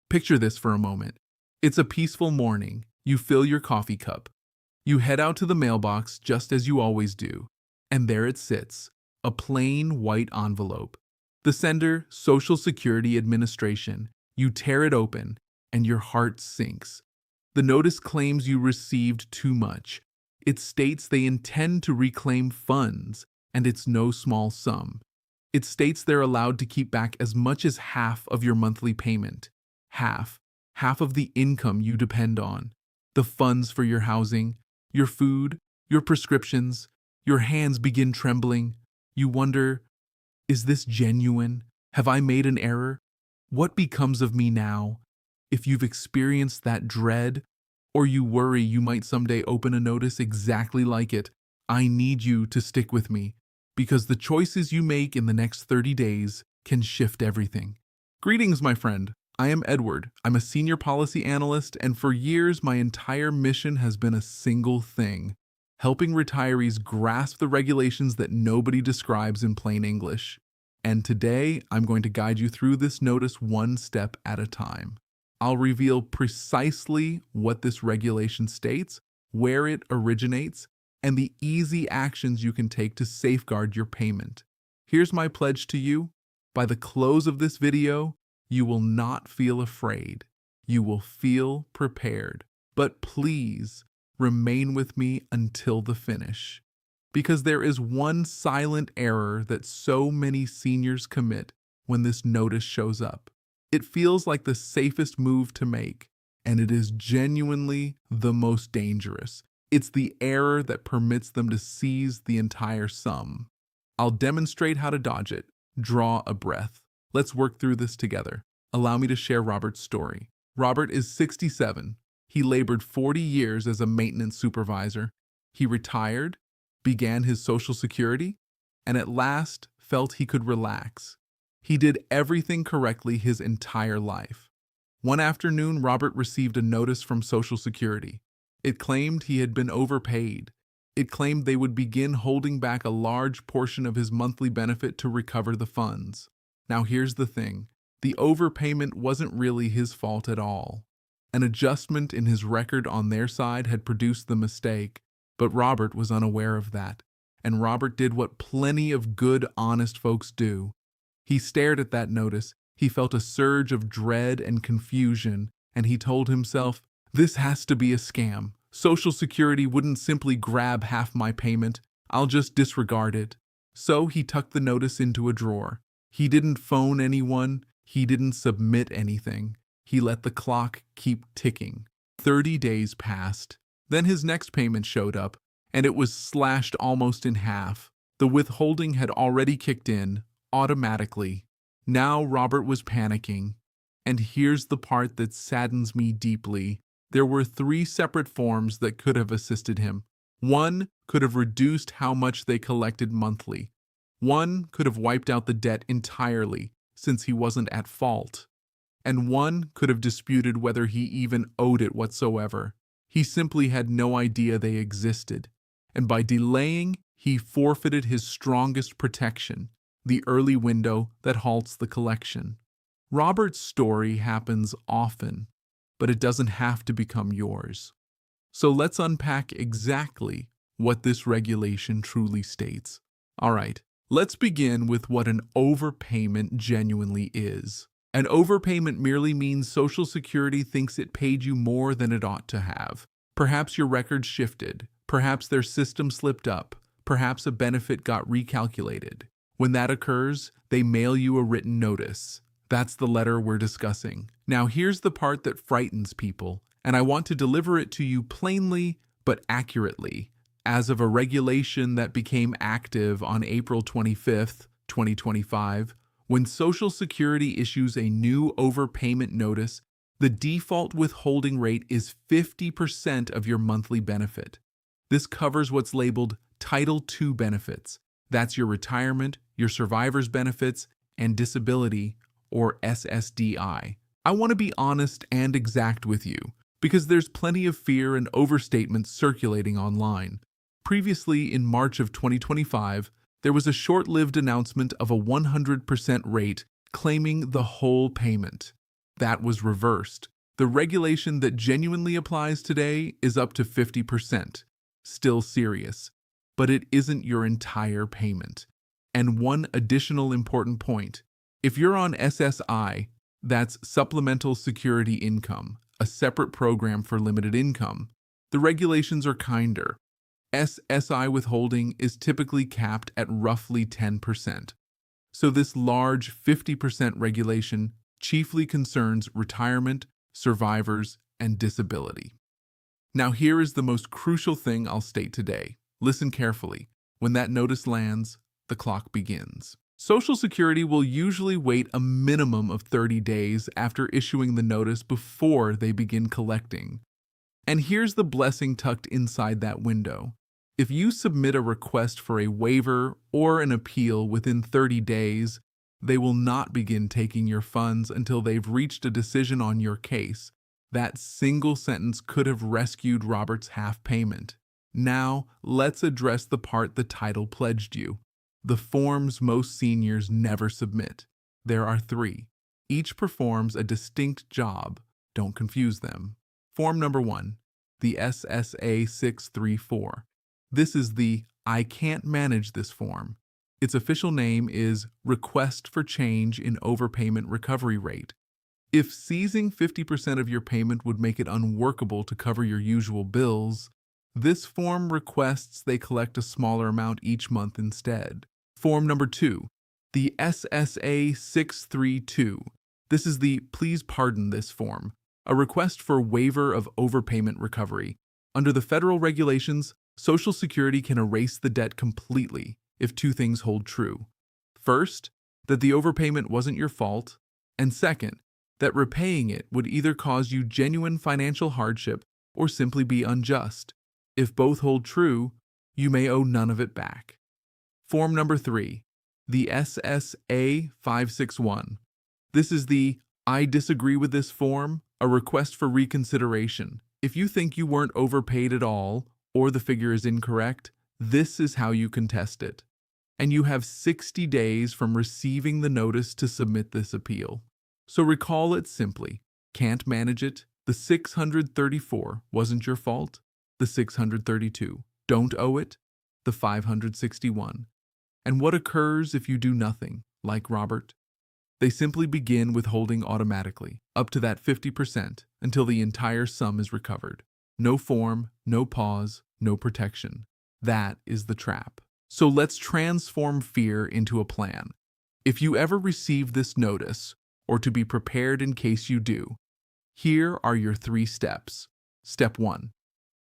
Picture this for a moment. It's a peaceful morning. You fill your coffee cup. You head out to the mailbox just as you always do. And there it sits, a plain white envelope. The sender, Social Security Administration. You tear it open, and your heart sinks. The notice claims you received too much. It states they intend to reclaim funds, and it's no small sum. It states they're allowed to keep back as much as half of your monthly payment. Half of the income you depend on. The funds for your housing, your food, your prescriptions. Your hands begin trembling. You wonder, is this genuine? Have I made an error? What becomes of me now? If you've experienced that dread, or you worry you might someday open a notice exactly like it, I need you to stick with me, because the choices you make in the next 30 days can shift everything. Greetings, my friend. I am Edward. I'm a senior policy analyst, and for years my entire mission has been a single thing: helping retirees grasp the regulations that nobody describes in plain English. And today, I'm going to guide you through this notice one step at a time. I'll reveal precisely what this regulation states, where it originates, and the easy actions you can take to safeguard your payment. Here's my pledge to you. By the close of this video, you will not feel afraid. You will feel prepared. But please, remain with me until the finish. Because there is one silent error that so many seniors commit when this notice shows up. It feels like the safest move to make, and it is genuinely the most dangerous. It's the error that permits them to seize the entire sum. I'll demonstrate how to dodge it. Draw a breath. Let's work through this together. Allow me to share Robert's story. Robert is 67. He labored 40 years as a maintenance supervisor. He retired, began his Social Security, and at last felt he could relax. He did everything correctly his entire life. One afternoon, Robert received a notice from Social Security. It claimed he had been overpaid. It claimed they would begin holding back a large portion of his monthly benefit to recover the funds. Now here's the thing. The overpayment wasn't really his fault at all. An adjustment in his record on their side had produced the mistake, but Robert was unaware of that. And Robert did what plenty of good, honest folks do. He stared at that notice, he felt a surge of dread and confusion, and he told himself, "This has to be a scam. Social Security wouldn't simply grab half my payment. I'll just disregard it." So he tucked the notice into a drawer. He didn't phone anyone. He didn't submit anything. He let the clock keep ticking. 30 days passed. Then his next payment showed up, and it was slashed almost in half. The withholding had already kicked in, automatically. Now Robert was panicking. And here's the part that saddens me deeply. There were 3 separate forms that could have assisted him. One could have reduced how much they collected monthly. One could have wiped out the debt entirely, since he wasn't at fault. And one could have disputed whether he even owed it whatsoever. He simply had no idea they existed. And by delaying, he forfeited his strongest protection, the early window that halts the collection. Robert's story happens often, but it doesn't have to become yours. So let's unpack exactly what this regulation truly states. All right, let's begin with what an overpayment genuinely is. An overpayment merely means Social Security thinks it paid you more than it ought to have. Perhaps your record shifted. Perhaps their system slipped up. Perhaps a benefit got recalculated. When that occurs, they mail you a written notice. That's the letter we're discussing. Now here's the part that frightens people, and I want to deliver it to you plainly but accurately. As of a regulation that became active on April 25th, 2025, when Social Security issues a new overpayment notice, the default withholding rate is 50% of your monthly benefit. This covers what's labeled Title II benefits. That's your retirement, your survivor's benefits, and disability, or SSDI. I want to be honest and exact with you, because there's plenty of fear and overstatement circulating online. Previously, in March of 2025, there was a short-lived announcement of a 100% rate claiming the whole payment. That was reversed. The regulation that genuinely applies today is up to 50%. Still serious, but it isn't your entire payment. And one additional important point. If you're on SSI, that's Supplemental Security Income, a separate program for limited income, the regulations are kinder. SSI withholding is typically capped at roughly 10%. So this large 50% regulation chiefly concerns retirement, survivors, and disability. Now here is the most crucial thing I'll state today. Listen carefully. When that notice lands, the clock begins. Social Security will usually wait a minimum of 30 days after issuing the notice before they begin collecting. And here's the blessing tucked inside that window. If you submit a request for a waiver or an appeal within 30 days, they will not begin taking your funds until they've reached a decision on your case. That single sentence could have rescued Robert's half payment. Now, let's address the part the title pledged you. The forms most seniors never submit. There are 3. Each performs a distinct job. Don't confuse them. Form number 1, the ssa.gov. This is the I can't manage this form. Its official name is Request for Change in Overpayment Recovery Rate. If seizing 50% of your payment would make it unworkable to cover your usual bills, this form requests they collect a smaller amount each month instead. Form number 2, the ssa.632. This is the Please Pardon This form, a request for waiver of overpayment recovery. Under the federal regulations, Social Security can erase the debt completely if 2 things hold true. First, that the overpayment wasn't your fault, and second, that repaying it would either cause you genuine financial hardship or simply be unjust. If both hold true, you may owe none of it back. Form number 3, the ssa.561. This is the I disagree with this form, a request for reconsideration. If you think you weren't overpaid at all, or the figure is incorrect, this is how you contest it. And you have 60 days from receiving the notice to submit this appeal. So recall it simply. Can't manage it. The 634 wasn't your fault. The 632. Don't owe it. The 561. And what occurs if you do nothing, like Robert? They simply begin withholding automatically, up to that 50%, until the entire sum is recovered. No form, no pause, no protection. That is the trap. So let's transform fear into a plan. If you ever receive this notice, or to be prepared in case you do, here are your 3 steps. Step 1.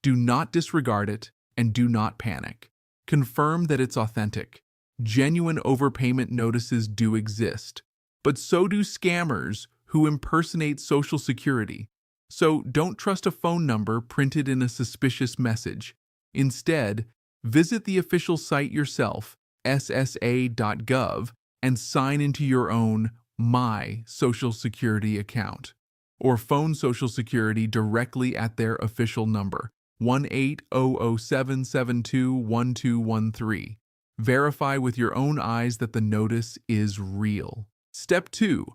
Do not disregard it and do not panic. Confirm that it's authentic. Genuine overpayment notices do exist, but so do scammers who impersonate Social Security. So don't trust a phone number printed in a suspicious message. Instead, visit the official site yourself, ssa.gov, and sign into your own My Social Security account. Or phone Social Security directly at their official number, 1-800-772-1213. Verify with your own eyes that the notice is real. Step 2.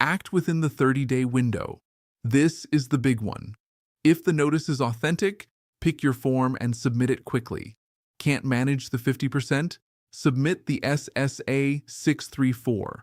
Act within the 30-day window. This is the big one. If the notice is authentic, pick your form and submit it quickly. Can't manage the 50%? Submit the ssa.634.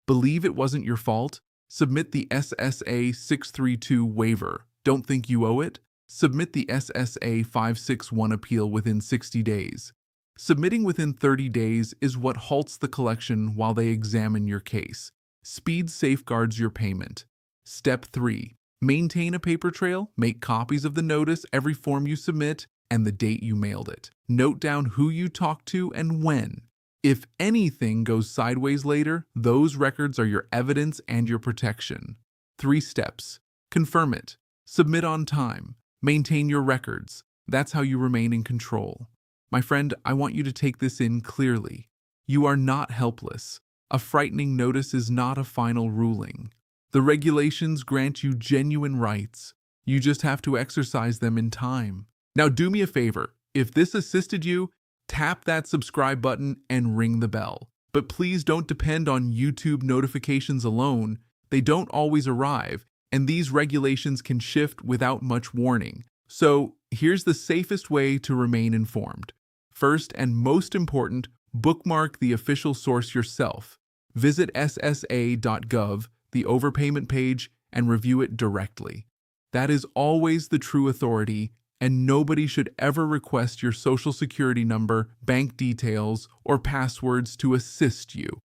Believe it wasn't your fault? Submit the ssa.632 waiver. Don't think you owe it? Submit the ssa.561 appeal within 60 days. Submitting within 30 days is what halts the collection while they examine your case. Speed safeguards your payment. Step 3. Maintain a paper trail. Make copies of the notice, every form you submit, and the date you mailed it. Note down who you talked to and when. If anything goes sideways later, those records are your evidence and your protection. 3 steps. Confirm it. Submit on time. Maintain your records. That's how you remain in control. My friend, I want you to take this in clearly. You are not helpless. A frightening notice is not a final ruling. The regulations grant you genuine rights. You just have to exercise them in time. Now do me a favor. If this assisted you, tap that subscribe button and ring the bell. But please don't depend on YouTube notifications alone. They don't always arrive. and these regulations can shift without much warning. So, here's the safest way to remain informed. First and most important, bookmark the official source yourself. Visit ssa.gov, the overpayment page, and review it directly. That is always the true authority, and nobody should ever request your social security number, bank details, or passwords to assist you.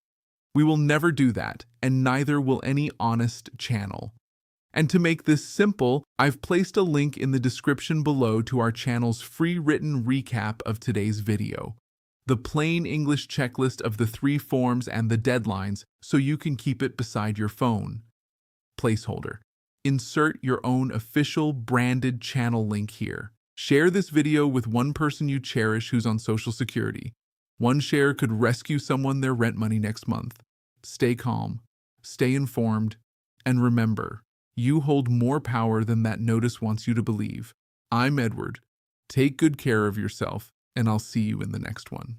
We will never do that, and neither will any honest channel. And to make this simple, I've placed a link in the description below to our channel's free written recap of today's video. The plain English checklist of the 3 forms and the deadlines so you can keep it beside your phone. Placeholder. Insert your own official branded channel link here. Share this video with one person you cherish who's on Social Security. One share could rescue someone their rent money next month. Stay calm, stay informed, and remember, you hold more power than that notice wants you to believe. I'm Edward. Take good care of yourself, and I'll see you in the next one.